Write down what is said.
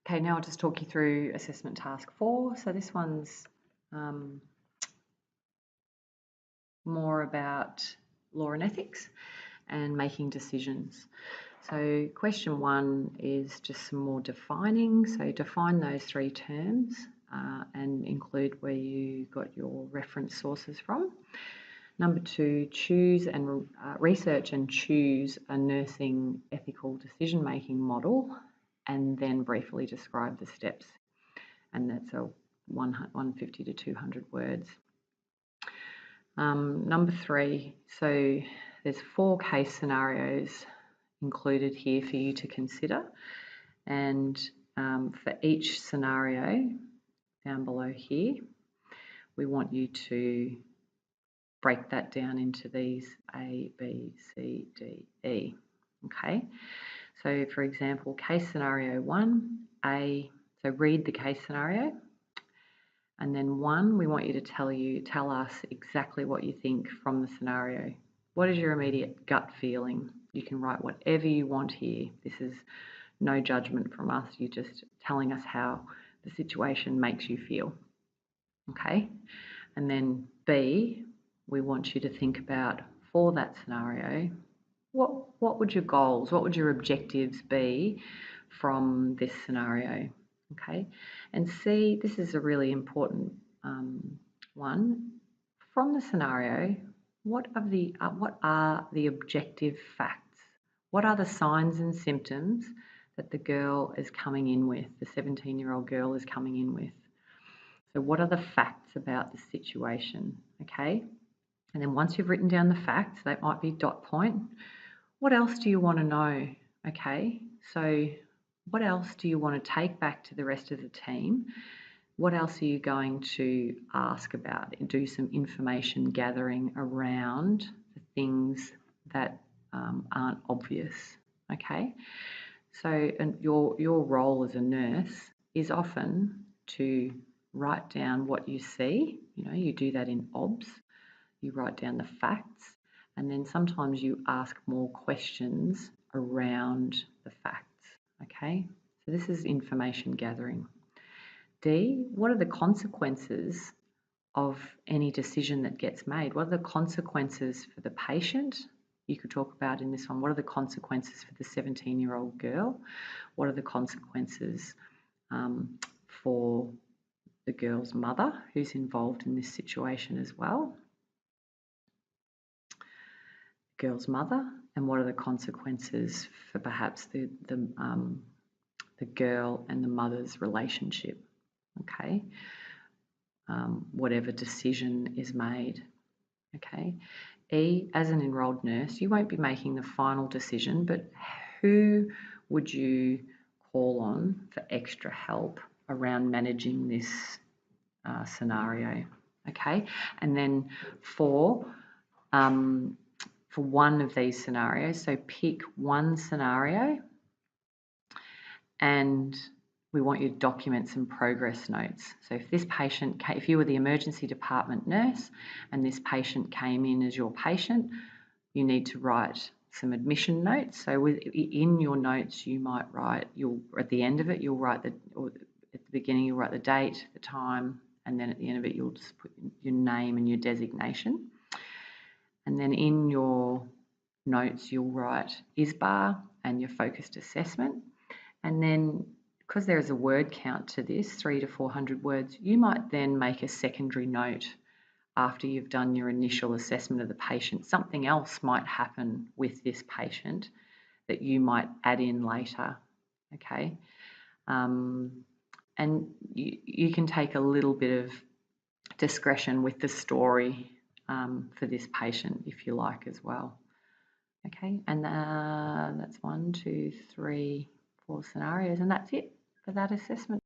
Okay, now I'll just talk you through assessment task 4. So this one's more about law and ethics and making decisions. So question 1 is just some more defining. So define those 3 terms and include where you got your reference sources from. Number 2, choose and research and choose a nursing ethical decision-making model, and then briefly describe the steps. And that's a 150 to 200 words. Number 3, so there's 4 case scenarios included here for you to consider, and for each scenario down below here, we want you to break that down into these A, B, C, D, E. Okay, so for example, case scenario 1, A, so read the case scenario, and then 1, we want you to tell us exactly what you think from the scenario. What is your immediate gut feeling? You can write whatever you want here. This is no judgment from us. You're just telling us how the situation makes you feel. Okay, and then B, we want you to think about, for that scenario, what would your goals, what would your objectives be from this scenario? Okay, and C, this is a really important one. From the scenario, what are the objective facts? What are the signs and symptoms that the girl is coming in with, the 17-year-old girl is coming in with? So what are the facts about the situation, okay? And then once you've written down the facts, they might be dot point. What else do you want to know, okay? So what else do you want to take back to the rest of the team? What else are you going to ask about? Do some information gathering around the things that aren't obvious, okay? So and your role as a nurse is often to write down what you see. You know, you do that in OBS. You write down the facts, and then sometimes you ask more questions around the facts, okay? So this is information gathering. D, what are the consequences of any decision that gets made? What are the consequences for the patient? You could talk about in this one, what are the consequences for the 17-year-old girl? What are the consequences for the girl's mother who's involved in this situation as well? Girl's mother, and what are the consequences for perhaps the girl and the mother's relationship, okay? Whatever decision is made, okay? E, as an enrolled nurse, you won't be making the final decision, but who would you call on for extra help around managing this scenario, okay? And then for one of these scenarios, so pick one scenario and we want you to document some progress notes. So if you were the emergency department nurse and this patient came in as your patient, you need to write some admission notes. So in your notes, you might write, at the end of it, you'll write or at the beginning, you'll write the date, the time, and then at the end of it, you'll just put your name and your designation. And then in your notes, you'll write ISBAR and your focused assessment. And then, because there is a word count to this, 300 to 400 words, you might then make a secondary note after you've done your initial assessment of the patient. Something else might happen with this patient that you might add in later, okay? And you can take a little bit of discretion with the story for this patient if you like as well. Okay, and that's 1, 2, 3, 4 scenarios, and that's it for that assessment.